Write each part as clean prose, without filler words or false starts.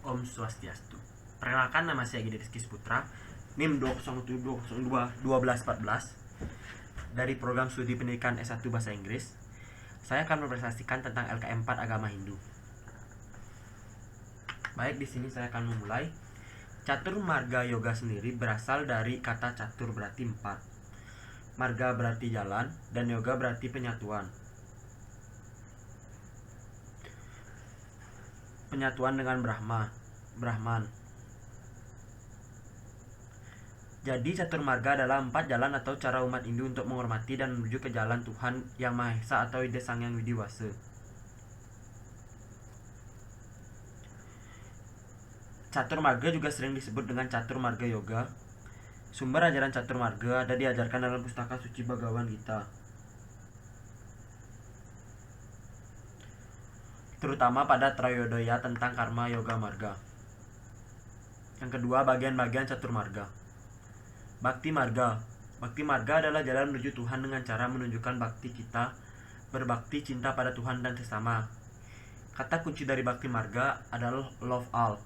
Om Swastiastu. Perkenalkan, nama saya Gede Rizky Putra, NIM 202021214 dari program studi pendidikan S1 Bahasa Inggris. Saya akan mempresentasikan tentang LKM 4 Agama Hindu. Baik, di sini saya akan memulai. Catur Marga Yoga sendiri berasal dari kata catur berarti 4. Marga berarti jalan dan yoga berarti penyatuan. Penyatuan dengan Brahman. Jadi catur marga adalah 4 jalan atau cara umat Hindu untuk menghormati dan menuju ke jalan Tuhan Yang Maha Esa atau Ida Sang Hyang Widi Wasa. Catur marga juga sering disebut dengan catur marga yoga. Sumber ajaran catur marga ada diajarkan dalam pustaka suci Bhagavad Gita, terutama pada Trayodaya tentang karma yoga marga. Yang kedua, bagian-bagian catur marga. Bhakti marga. Bhakti marga adalah jalan menuju Tuhan dengan cara menunjukkan bakti kita, berbakti cinta pada Tuhan dan sesama. Kata kunci dari bhakti marga adalah love all.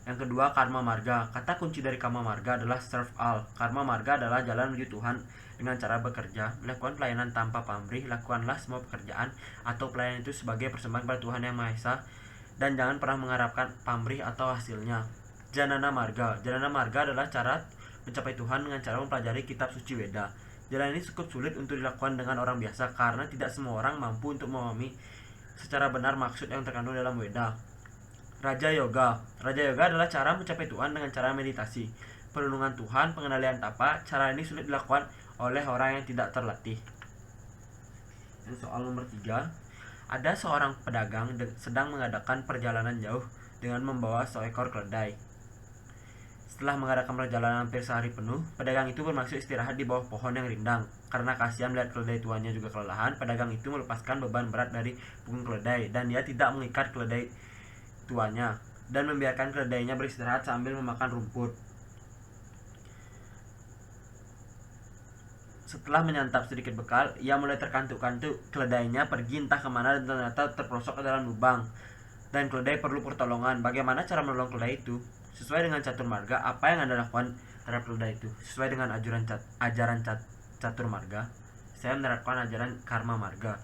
Yang kedua, karma marga. Kata kunci dari karma marga adalah serve all. Karma marga adalah jalan menuju Tuhan dengan cara bekerja, melakukan pelayanan tanpa pamrih. Lakukanlah semua pekerjaan atau pelayanan itu sebagai persembahan pada Tuhan Yang Maha Esa dan jangan pernah mengharapkan pamrih atau hasilnya. Janana marga. Janana marga adalah cara mencapai Tuhan dengan cara mempelajari kitab suci Weda. Jalan ini cukup sulit untuk dilakukan dengan orang biasa karena tidak semua orang mampu untuk memahami secara benar maksud yang terkandung dalam Weda. Raja Yoga. Raja Yoga adalah cara mencapai Tuhan dengan cara meditasi, penuntungan Tuhan, pengendalian tapa. Cara ini sulit dilakukan oleh orang yang tidak terlatih. Yang soal nomor 3. Ada seorang pedagang sedang mengadakan perjalanan jauh dengan membawa seekor keledai. Setelah mengadakan perjalanan hampir sehari penuh, pedagang itu bermaksud istirahat di bawah pohon yang rindang. Karena kasihan melihat keledai tuannya juga kelelahan, pedagang itu melepaskan beban berat dari punggung keledai dan dia tidak mengikat keledai tuannya dan membiarkan keledainya beristirahat sambil memakan rumput. Setelah menyantap sedikit bekal, ia mulai terkantuk-kantuk. Keledainya pergi entah kemana dan ternyata terperosok ke dalam lubang. Dan keledai perlu pertolongan. Bagaimana cara menolong keledai itu? Sesuai dengan catur marga, apa yang Anda lakukan terhadap keledai itu? Sesuai dengan ajaran catur marga, saya menerapkan ajaran karma marga.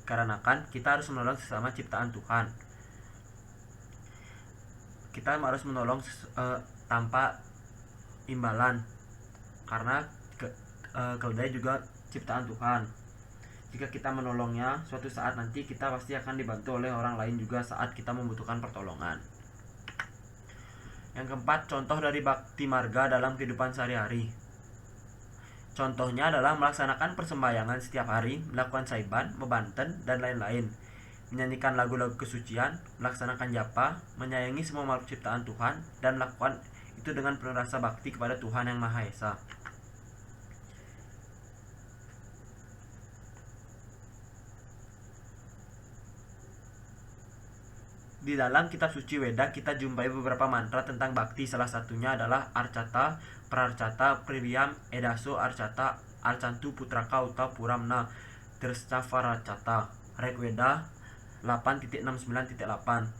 Karena kan kita harus menolong sesama ciptaan Tuhan. Kita harus menolong tanpa imbalan, karena keledai juga ciptaan Tuhan. Jika kita menolongnya, suatu saat nanti kita pasti akan dibantu oleh orang lain juga saat kita membutuhkan pertolongan. Yang keempat, contoh dari bhakti marga dalam kehidupan sehari-hari. Contohnya adalah melaksanakan persembahyangan setiap hari, melakukan saiban, mebanten, dan lain-lain. Menyanyikan lagu-lagu kesucian, melaksanakan japa, menyayangi semua makhluk ciptaan Tuhan, dan melakukan itu dengan penuh rasa bakti kepada Tuhan Yang Maha Esa. Di dalam kitab suci Weda kita jumpai beberapa mantra tentang bakti. Salah satunya adalah Arcata, Prarcata, Priyam, Edaso, Arcata, Arcantu, Putraka, Uta, Puramna, Tirstavaracata. Rigveda 8.69.8.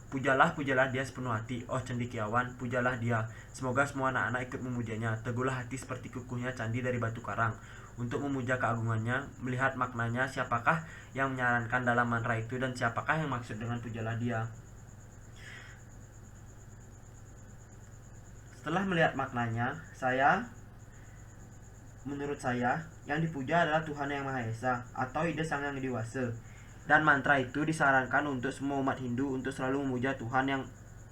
Pujalah dia sepenuh hati, oh cendekiawan, pujalah dia. Semoga semua anak-anak ikut memujanya. Teguhlah hati seperti kukuhnya candi dari batu karang. Untuk memuja keagungannya, melihat maknanya, siapakah yang menyarankan dalam mantra itu dan siapakah yang maksud dengan pujalah dia. Setelah melihat maknanya, menurut saya, yang dipuja adalah Tuhan Yang Maha Esa atau Ida Sang Hyang Widi Wasa. Dan mantra itu disarankan untuk semua umat Hindu untuk selalu memuja Tuhan Yang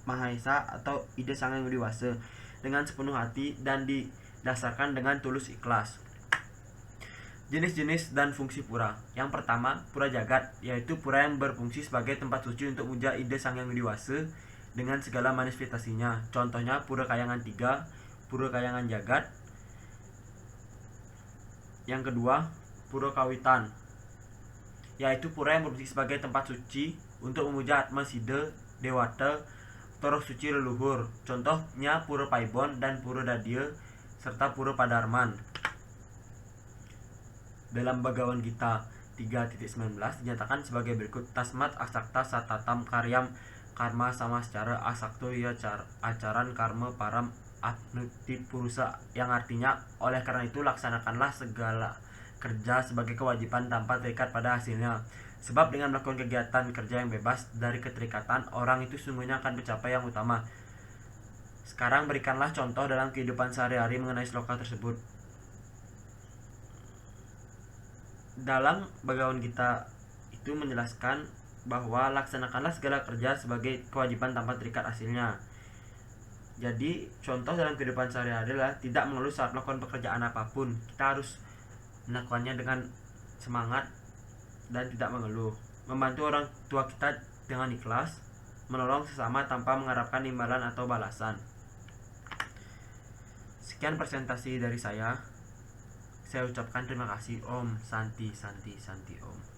Maha Esa atau Ida Sang Hyang Widi Wasa dengan sepenuh hati dan didasarkan dengan tulus ikhlas. Jenis-jenis dan fungsi pura. Yang pertama, pura jagat, yaitu pura yang berfungsi sebagai tempat suci untuk memuja Ida Sang Hyang Widi Wasa dengan segala manifestasinya. Contohnya Pura Kayangan 3, Pura Kayangan Jagat. Yang kedua, Pura Kawitan, yaitu pura yang berfungsi sebagai tempat suci untuk memuja Atma Siddha, Dewata, Toroh Suci Leluhur. Contohnya Pura Paibon dan Pura Dadya serta Pura Padarman. Dalam Bhagavad Gita 3.19 dinyatakan sebagai berikut: Tasmat Asakta Satatam Karyam karma sama secara asakto ya acaran karma param apnuti purusa, yang artinya oleh karena itu laksanakanlah segala kerja sebagai kewajiban tanpa terikat pada hasilnya. Sebab dengan melakukan kegiatan kerja yang bebas dari keterikatan, orang itu sungguhnya akan mencapai yang utama. Sekarang berikanlah contoh dalam kehidupan sehari-hari mengenai sloka tersebut. Dalam Bhagavad Gita itu menjelaskan bahwa laksanakanlah segala kerja sebagai kewajiban tanpa terikat hasilnya. Jadi contoh dalam kehidupan sehari-hari adalah tidak mengeluh saat melakukan pekerjaan apapun. Kita harus melakukannya dengan semangat dan tidak mengeluh. Membantu orang tua kita dengan ikhlas, menolong sesama tanpa mengharapkan imbalan atau balasan. Sekian presentasi dari saya. Saya ucapkan terima kasih. Om Santi Santi Santi Om.